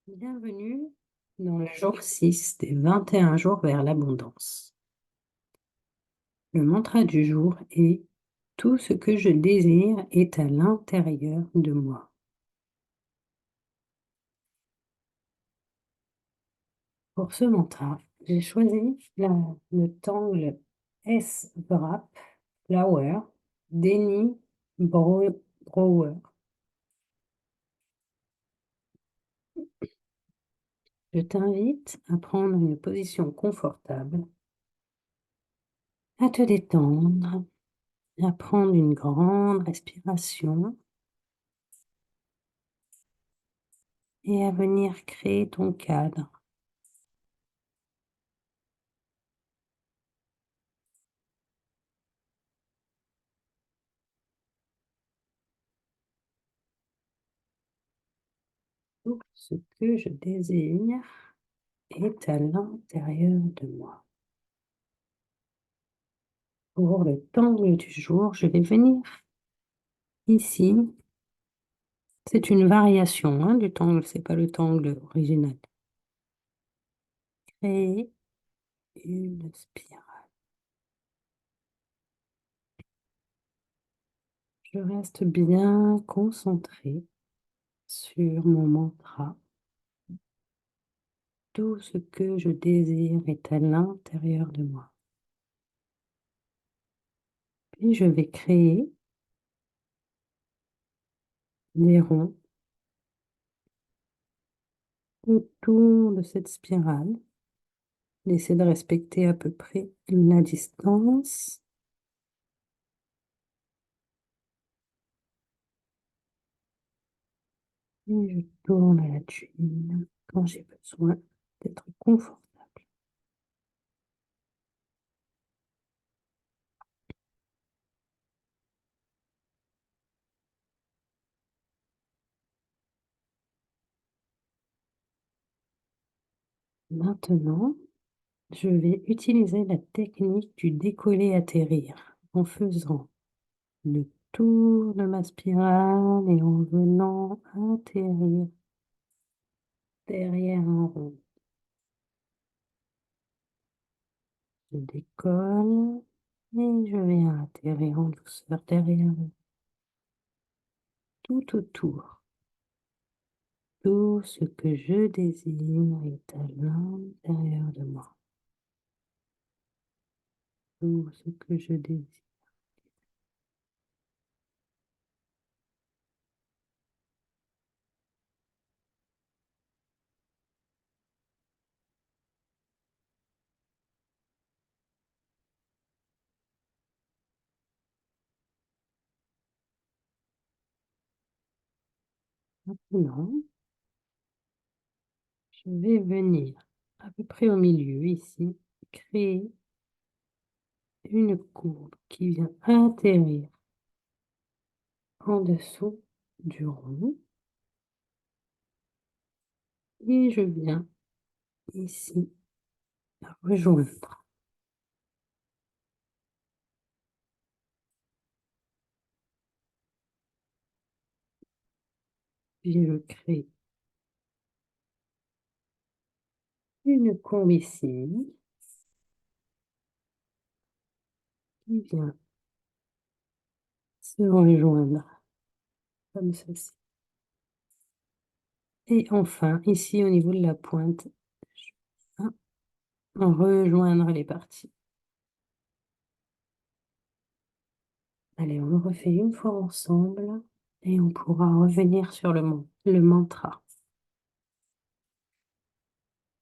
Bienvenue dans le jour 6 des 21 jours vers l'abondance. Le mantra du jour est tout ce que je désire est à l'intérieur de moi. Pour ce mantra, j'ai choisi le tangle S-Wrap Flower d'Eni Brower. Je t'invite à prendre une position confortable, à te détendre, à prendre une grande respiration et à venir créer ton cadre. Tout ce que je désire est à l'intérieur de moi. Pour le tangle du jour, je vais venir ici. C'est une variation du tangle, c'est pas le tangle original. Créer une spirale. Je reste bien concentrée sur mon mantra. Tout ce que je désire est à l'intérieur de moi. Puis je vais créer des ronds autour de cette spirale. J'essaie de respecter à peu près la distance. Et je tourne à la tuile quand j'ai besoin d'être confortable. Maintenant, je vais utiliser la technique du décoller-atterrir en faisant le tour de ma spirale et en venant atterrir derrière un rond. Je décolle et je vais atterrir en douceur derrière tout autour. Tout ce que je désire est à l'intérieur de moi. Tout ce que je désire. Maintenant, je vais venir à peu près au milieu ici, créer une courbe qui vient atterrir en dessous du rond. Et je viens ici rejoindre. Puis je crée une courbe ici qui vient se rejoindre comme ceci. Et enfin, ici au niveau de la pointe, je viens rejoindre les parties. Allez, on le refait une fois ensemble et on pourra revenir sur le mantra.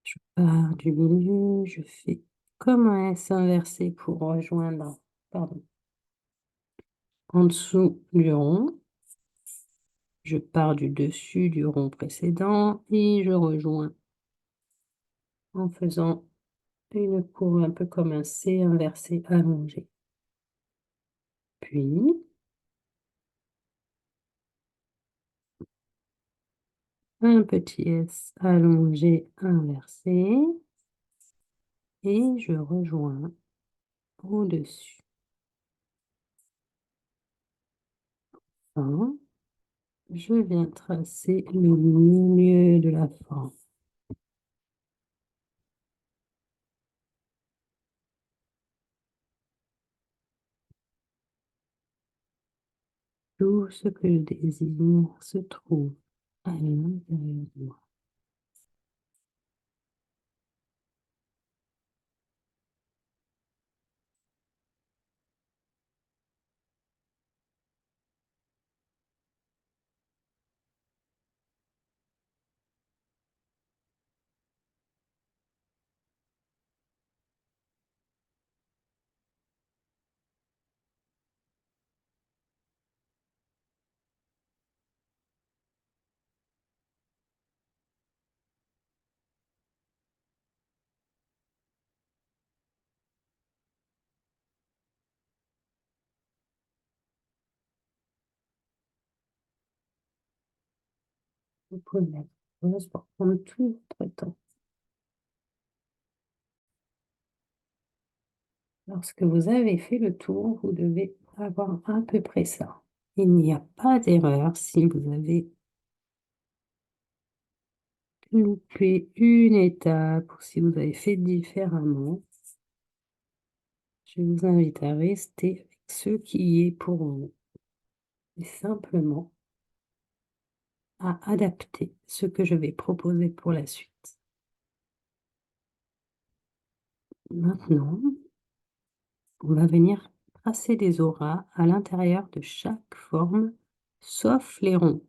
Je pars du milieu, je fais comme un S inversé pour rejoindre, pardon, en dessous du rond. Je pars du dessus du rond précédent et je rejoins en faisant une courbe un peu comme un C inversé allongé. Puis, un petit S allongé inversé et je rejoins au-dessus. Un, je viens tracer le milieu de la forme. Tout ce que je désire se trouve à l'intérieur de moi. Vous pouvez mettre pause pour prendre tout votre temps. Lorsque vous avez fait le tour, vous devez avoir à peu près ça. Il n'y a pas d'erreur si vous avez loupé une étape ou si vous avez fait différemment. Je vous invite à rester avec ce qui est pour vous et simplement à adapter ce que je vais proposer pour la suite. Maintenant, on va venir tracer des auras à l'intérieur de chaque forme, sauf les ronds.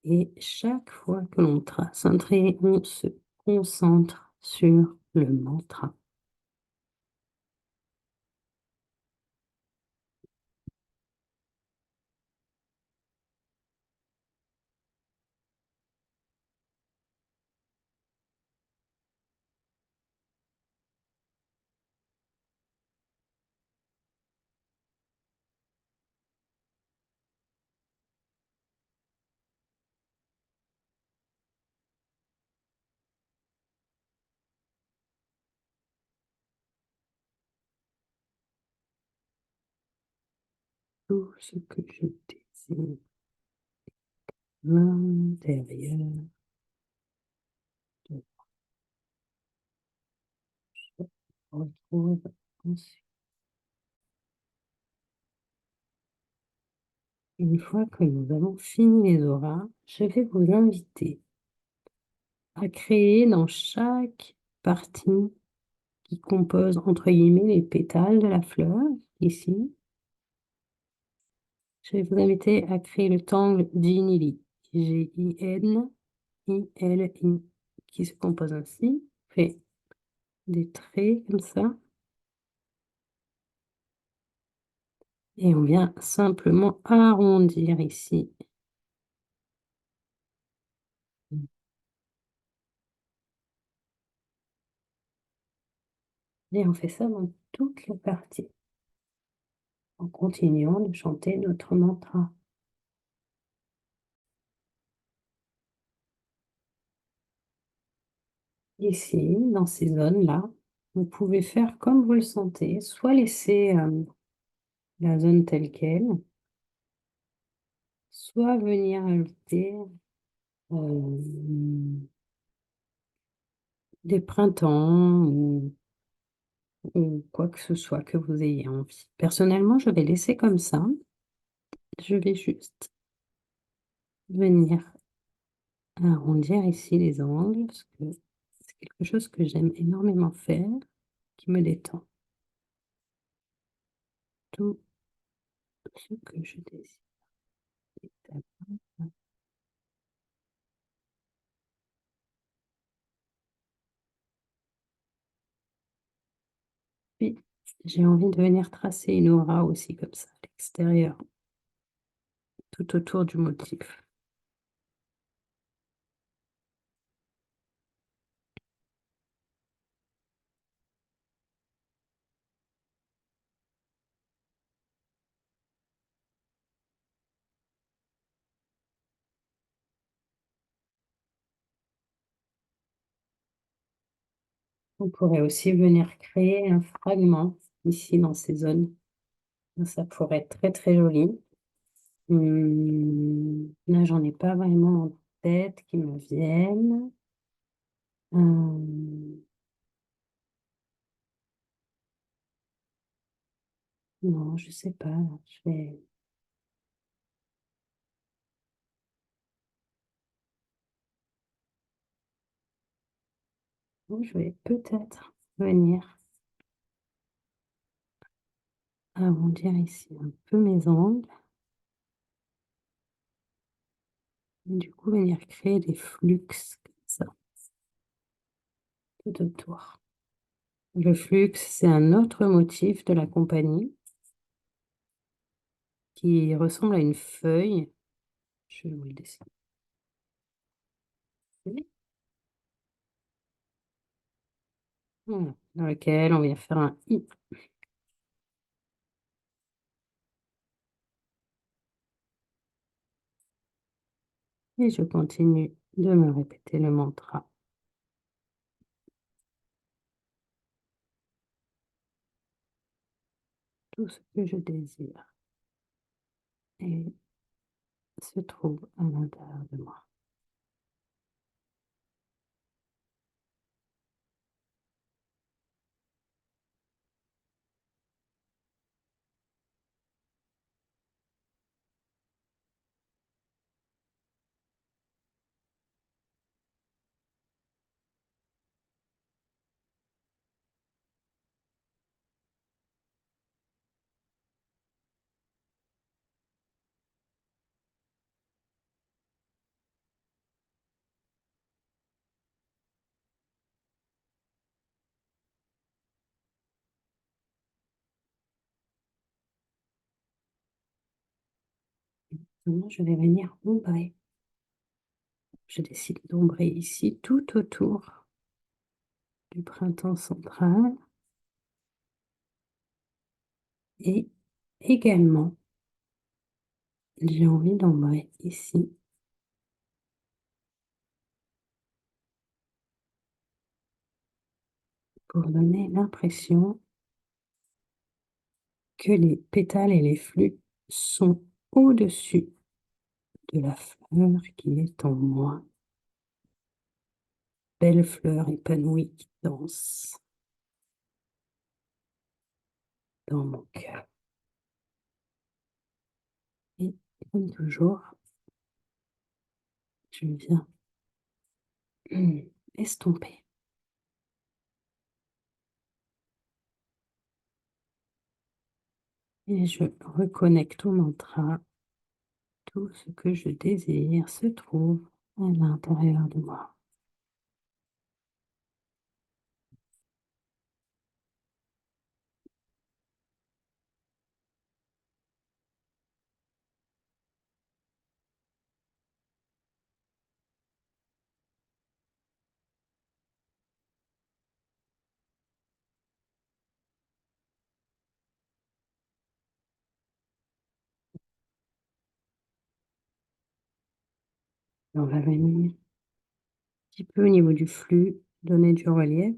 Et chaque fois que l'on trace un trait, on se concentre sur le mantra. Tout ce que je désire l'intérieur de retrouve ensuite. Une fois que nous avons fini les auras, je vais vous inviter à créer dans chaque partie qui compose entre guillemets les pétales de la fleur, ici. Je vais vous inviter à créer le tangle Jinili, G-I-N-I-L-I, qui se compose ainsi. Fait des traits comme ça. Et on vient simplement arrondir ici. Et on fait ça dans toutes les parties, en continuant de chanter notre mantra. Ici, dans ces zones-là, vous pouvez faire comme vous le sentez, soit laisser la zone telle qu'elle, soit venir ajouter des printemps ou quoi que ce soit que vous ayez envie. Personnellement, je vais laisser comme ça. Je vais juste venir arrondir ici les angles parce que c'est quelque chose que j'aime énormément faire, qui me détend. Tout ce que je désire. Puis, j'ai envie de venir tracer une aura aussi comme ça à l'extérieur, tout autour du motif. On pourrait aussi venir créer un fragment ici dans ces zones. Ça pourrait être très très joli. Là, j'en ai pas vraiment en tête qui me viennent. Non, je sais pas. Je vais peut-être venir arrondir ici un peu mes angles. Et du coup, venir créer des flux comme ça, tout autour. Le flux, c'est un autre motif de la compagnie qui ressemble à une feuille. Je vais vous le dessiner. Voilà, dans lequel on vient faire un I. Et je continue de me répéter le mantra. Tout ce que je désire et se trouve à l'intérieur de moi. Maintenant, je vais venir ombrer. Je décide d'ombrer ici tout autour du printemps central et également j'ai envie d'ombrer ici pour donner l'impression que les pétales et les flux sont au-dessus de la fleur qui est en moi. Belle fleur épanouie qui danse dans mon cœur. Et comme toujours, je viens estomper. Et je reconnecte au mantra. Tout ce que je désire se trouve à l'intérieur de moi. On va venir un petit peu au niveau du flux, donner du relief,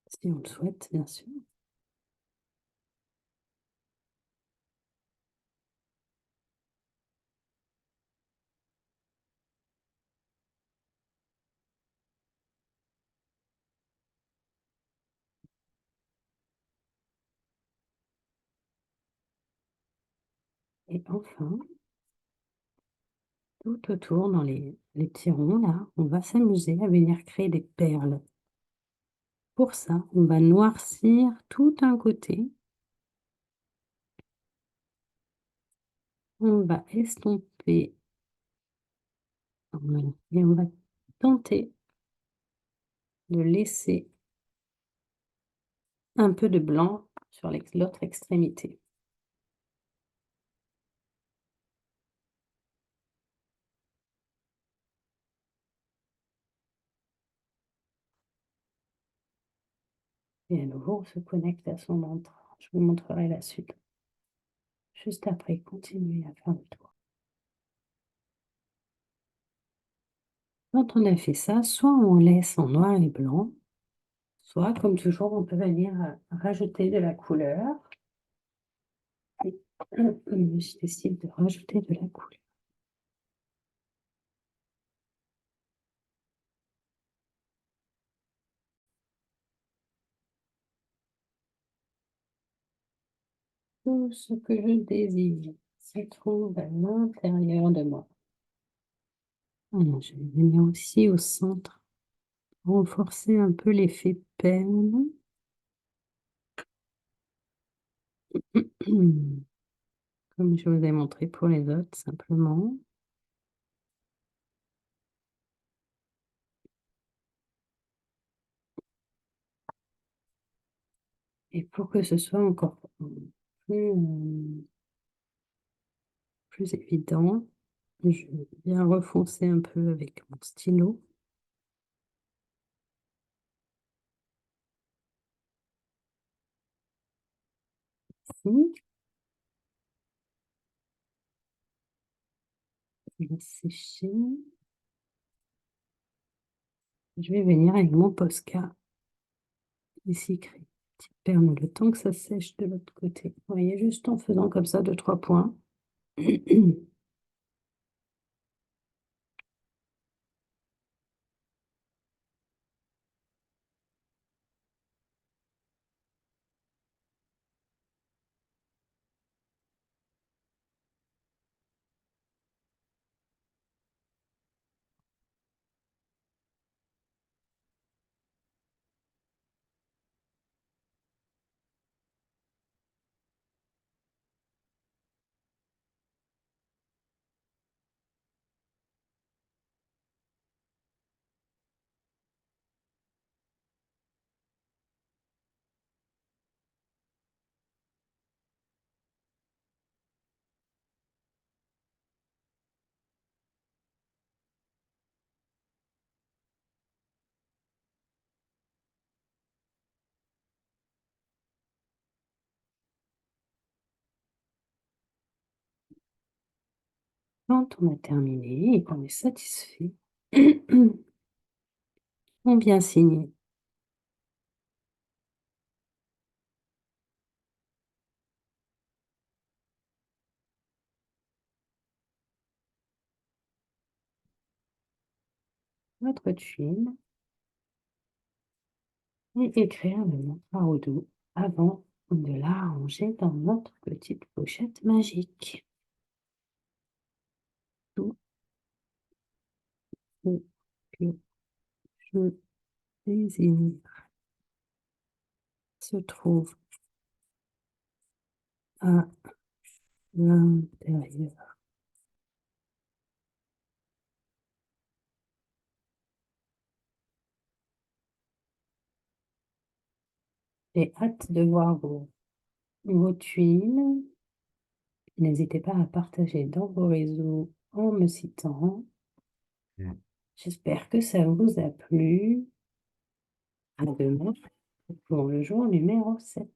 si on le souhaite, bien sûr. Et enfin, tout autour, dans les petits ronds, là, on va s'amuser à venir créer des perles. Pour ça, on va noircir tout un côté. On va estomper. Voilà. Et on va tenter de laisser un peu de blanc sur l'autre extrémité. Et à nouveau, on se connecte à son mantra. Je vous montrerai la suite. Juste après, continuez à faire le tour. Quand on a fait ça, soit on laisse en noir et blanc, soit, comme toujours, on peut venir rajouter de la couleur. Et Je décide de rajouter de la couleur. Tout ce que je désire se trouve à l'intérieur de moi. Alors, je vais venir aussi au centre, renforcer un peu l'effet perle. Comme je vous ai montré pour les autres, simplement. Et pour que ce soit encore plus évident, je viens refoncer un peu avec mon stylo. Ici. Je vais sécher. Je vais venir avec mon Posca. Ici, créer une petite perle le temps que ça sèche de l'autre côté. Vous voyez, juste en faisant comme ça 2-3 points. Quand on a terminé et qu'on est satisfait, on vient signer. Notre tuile et écrire le mot Aoudou avant de la ranger dans notre petite pochette magique. Tout ce que je désire se trouve à l'intérieur. J'ai hâte de voir vos tuiles. N'hésitez pas à partager dans vos réseaux en me citant. J'espère que ça vous a plu. À demain pour le jour numéro 7.